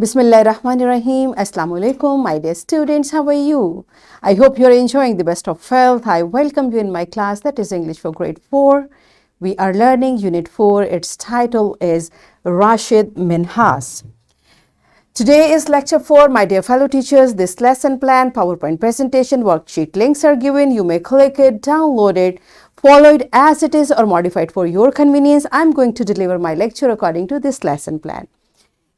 Bismillahirrahmanirrahim. Assalamu alaikum, my dear students. How are you? I hope you're enjoying the best of health. I welcome you in my class, that is English for grade 4. We are learning Unit 4. Its title is Rashid Minhas. Today is lecture 4, my dear fellow teachers. This lesson plan, PowerPoint presentation, worksheet links are given. You may click it, download it, follow it as it is or modify it for your convenience. I'm going to deliver my lecture according to this lesson plan.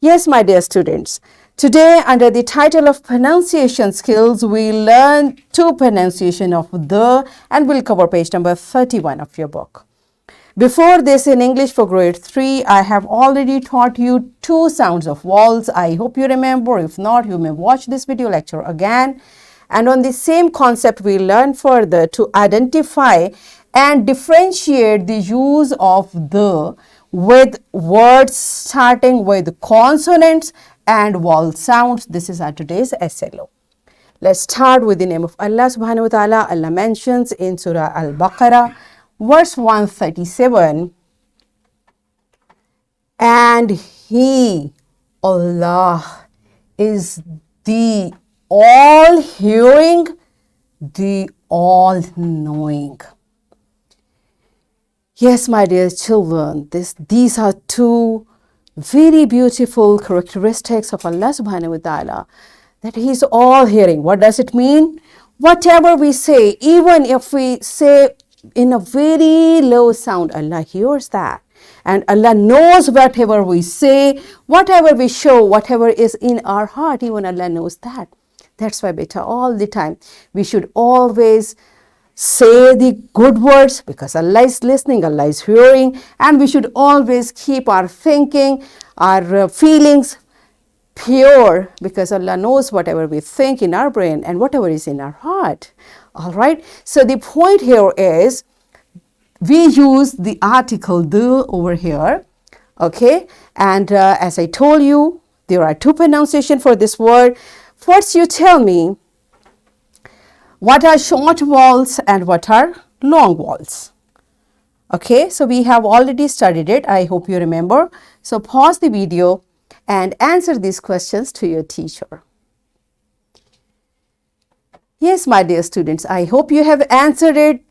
Yes, my dear students, today under the title of pronunciation skills, we learn two pronunciation of the and we'll cover page number 31 of your book. Before this in English for grade 3, I have already taught you two sounds of vowels. I hope you remember. If not, you may watch this video lecture again. And on the same concept, we learn further to identify and differentiate the use of the with words starting with consonants and vowel sounds. This is our today's SLO. Let's start with the name of Allah subhanahu wa ta'ala. Allah mentions in Surah Al-Baqarah, verse 137, and He, Allah, is the all-hearing, the all-knowing. Yes, my dear children, these are two very beautiful characteristics of Allah subhanahu wa ta'ala, that He is all hearing. What does it mean? Whatever we say, even if we say in a very low sound, Allah hears that. And Allah knows whatever we say, whatever we show, whatever is in our heart, even Allah knows that. That's why, beta, all the time we should always say the good words, because Allah is listening, Allah is hearing, and we should always keep our thinking, our feelings pure, because Allah knows whatever we think in our brain and whatever is in our heart. All right. So the point here is we use the article the over here. Okay. And as I told you, there are two pronunciations for this word. First, you tell me what are short vowels and what are long vowels. Okay, so we have already studied it. I hope you remember. So pause the video and answer these questions to your teacher. Yes, my dear students, I hope you have answered it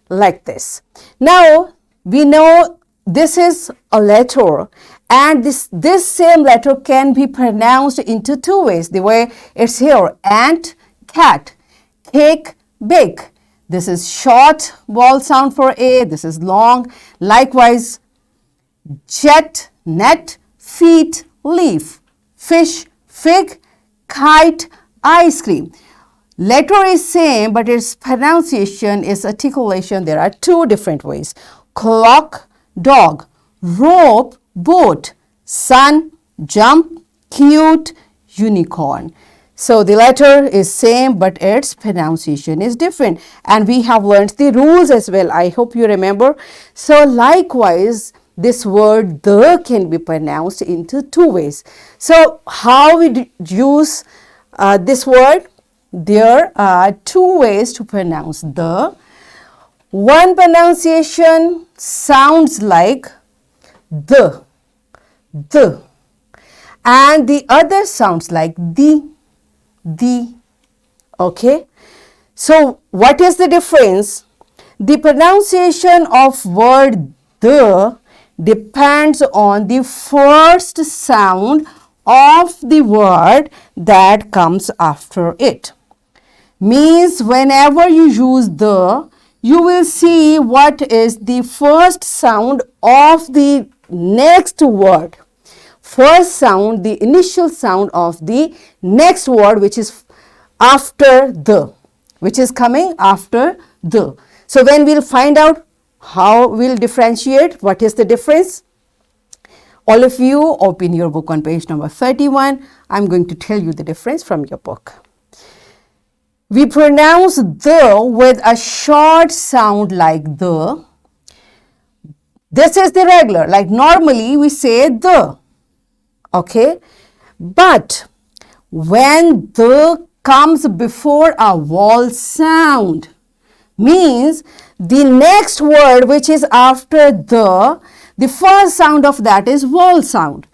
like this. Now, we know this is a letter, and this same letter can be pronounced into two ways. The way it's here, ant, cat. Cake, bake. This is short vowel sound for A. This is long. Likewise, jet, net, feet, leaf. Fish, fig, kite, ice cream. Letter is same, but its pronunciation is articulation. There are two different ways. Clock, dog. Rope, boat. Sun, jump. Cute, unicorn. So the letter is same, but its pronunciation is different. And we have learned the rules as well. I hope you remember. So likewise, this word the can be pronounced into two ways. So how we use this word? There are two ways to pronounce the. One pronunciation sounds like the, and the other sounds like the. Okay, so what is the difference? The pronunciation of word the depends on the first sound of the word that comes after it. Means whenever you use the, you will see what is the first sound of the next word. First sound, the initial sound of the next word, which is after the, which is coming after the. So when we'll find out how we'll differentiate, what is the difference? All of you open your book on page number 31. I'm going to tell you the difference from your book. We pronounce the with a short sound like the. This is the regular, like normally we say the. Okay, but when the comes before a vowel sound, means the next word which is after the first sound of that is vowel sound.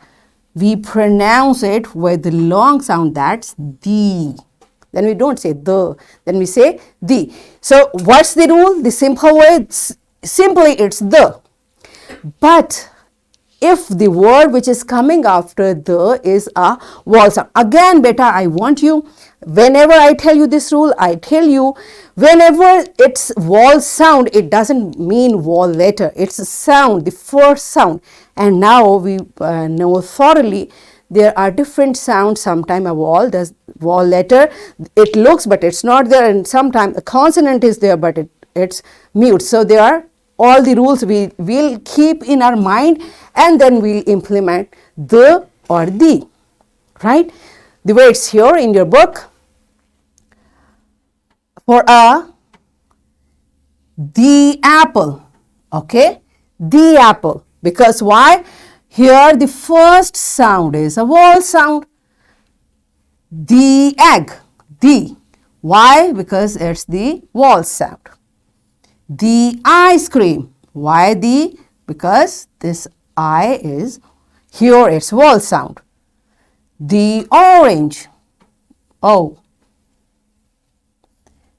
we pronounce it with the long sound, that's the. Then we don't say the, then we say the. So what's the rule? The simple way, simply it's the. But if the word which is coming after the is a vowel sound, again beta, I want you, whenever I tell you this rule, I tell you whenever it's vowel sound, it doesn't mean vowel letter, it's a sound, the first sound. And now we know thoroughly there are different sounds. Sometimes a vowel does vowel letter, it looks but it's not there, and sometimes a consonant is there but it's mute. So there are all the rules we will keep in our mind, and then we'll implement the or the, right? The way it's here in your book. For the apple, okay? The apple. Because why? Here the first sound is a vowel sound. The egg, the. Why? Because it's the vowel sound. The ice cream. Why the? Because this I is here, it's vowel sound. The orange. Oh.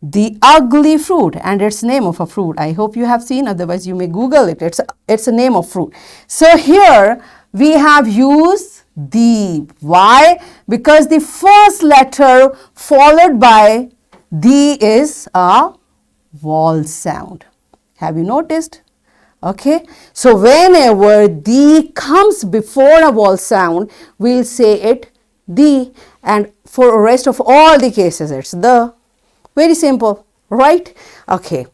The ugly fruit, and it's name of a fruit. I hope you have seen, otherwise you may Google it. It's a name of fruit. So here we have used the. Why? Because the first letter followed by the is a vowel sound. Have you noticed? Okay. So whenever the comes before a vowel sound, we'll say it the, and for the rest of all the cases it's the. Very simple, right? Okay.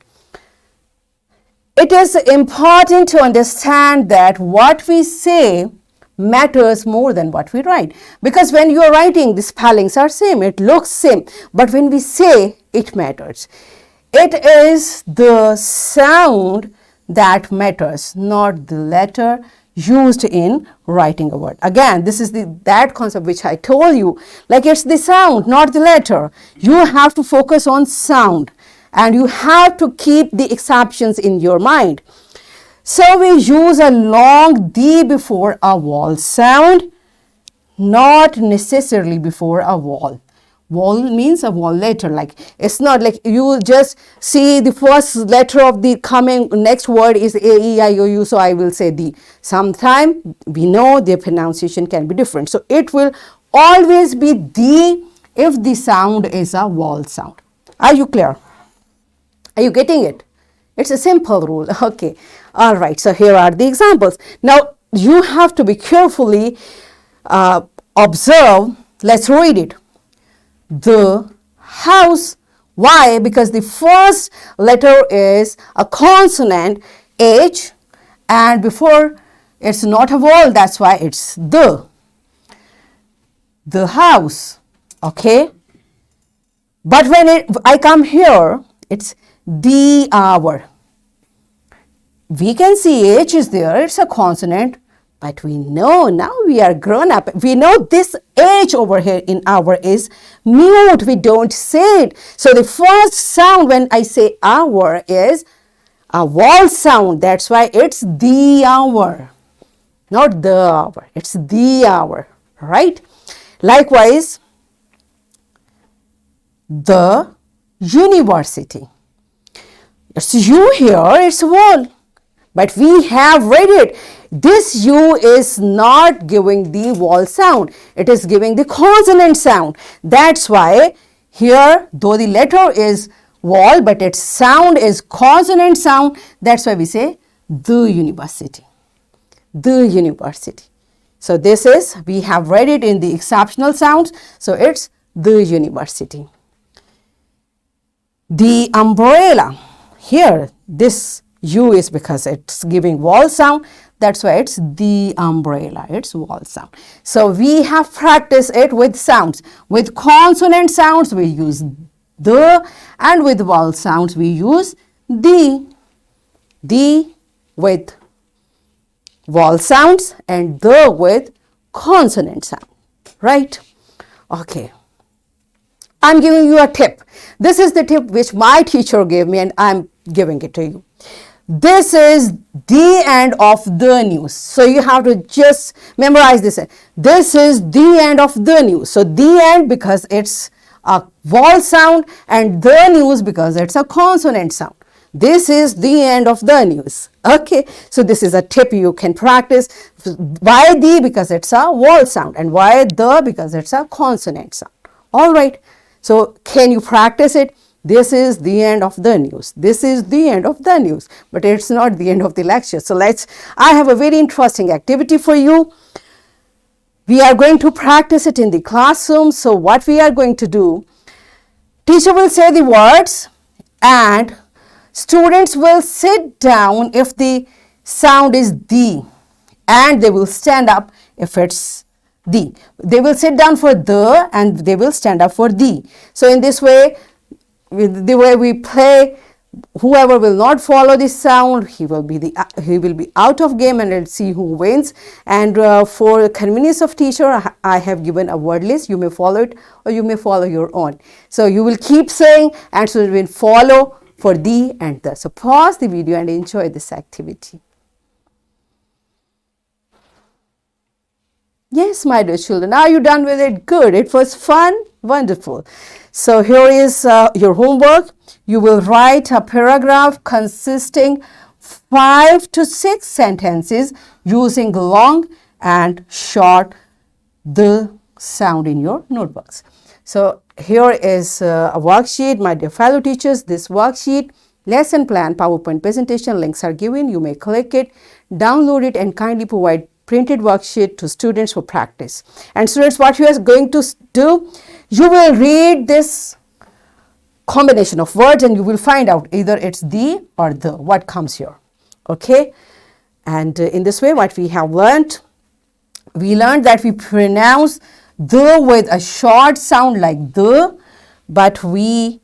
It is important to understand that what we say matters more than what we write. Because when you are writing, the spellings are same, it looks same. But when we say, it matters. It is the sound that matters, not the letter used in writing a word. Again, this is that concept which I told you, like it's the sound, not the letter. You have to focus on sound, and you have to keep the exceptions in your mind. So we use a long D before a vowel sound, not necessarily before a vowel. Vowel means a vowel letter, like it's not like you just see the first letter of the coming next word is A, E, I, O, U, so I will say the. Sometime we know the pronunciation can be different. So it will always be the if the sound is a vowel sound. Are you clear? Are you getting it? It's a simple rule. Okay. All right. So here are the examples. Now you have to be carefully observe. Let's read it. The house. Why? Because the first letter is a consonant H, and before it's not a vowel, that's why it's the. The house. Okay. But when I come here, it's the hour. We can see H is there, it's a consonant. But we know, now we are grown up, we know this H over here in hour is mute, we don't say it. So the first sound when I say hour is a vowel sound, that's why it's the hour, not the hour, it's the hour, right? Likewise, the university. It's U here, it's vowel, but we have read it. This U is not giving the vowel sound. It is giving the consonant sound. That's why here, though the letter is vowel, but its sound is consonant sound. That's why we say the university. The university. So this is, we have read it in the exceptional sounds. So it's the university. The umbrella. Here, this U is because it's giving vowel sound. That's why it's the umbrella. It's vowel sound. So we have practiced it with sounds. With consonant sounds, we use the, and with vowel sounds, we use the. The with vowel sounds and the with consonant sound. Right? Okay. I'm giving you a tip. This is the tip which my teacher gave me, and I'm giving it to you. This is the end of the news. So you have to just memorize this. This is the end of the news. So the end because it's a vowel sound, and the news because it's a consonant sound. This is the end of the news. Okay, so this is a tip you can practice. Why the? Because it's a vowel sound, and why the? Because it's a consonant sound. All right, so can you practice it? This is the end of the news. This is the end of the news, but it's not the end of the lecture. So I have a very interesting activity for you. We are going to practice it in the classroom. So what we are going to do, teacher will say the words and students will sit down if the sound is the, and they will stand up if it's the. They will sit down for the and they will stand up for the. So in this way, with the way we play, whoever will not follow this sound, he will be out of game, and let's see who wins. And for convenience of teacher, I have given a word list. You may follow it or you may follow your own. So you will keep saying, and so you will follow for the and the. So pause the video and enjoy this activity. Yes, my dear children, are you done with it? Good. It was fun. Wonderful. So here is your homework. You will write a paragraph consisting 5 to 6 sentences using long and short the sound in your notebooks. So here is a worksheet, my dear fellow teachers. This worksheet, lesson plan, PowerPoint presentation links are given. You may click it, download it, and kindly provide printed worksheet to students for practice. And students, what you are going to do, you will read this combination of words and you will find out either it's the or the, what comes here. Okay, and in this way, what we have learned, we learned that we pronounce the with a short sound like the, but when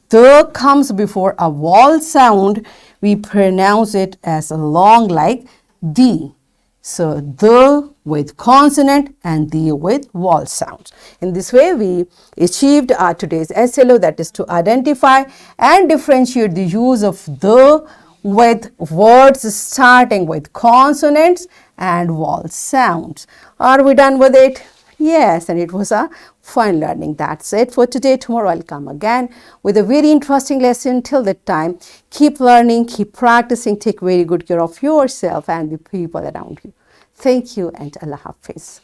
the comes before a vowel sound, we pronounce it as a long like the. So the with consonant and the with vowel sounds. In this way, we achieved our today's SLO, that is to identify and differentiate the use of the with words starting with consonants and vowel sounds. Are we done with it? Yes, and it was a fun learning. That's it for today. Tomorrow I'll come again with a very interesting lesson. Till that time, keep learning, keep practicing, take very good care of yourself and the people around you. Thank you and Allah Hafiz.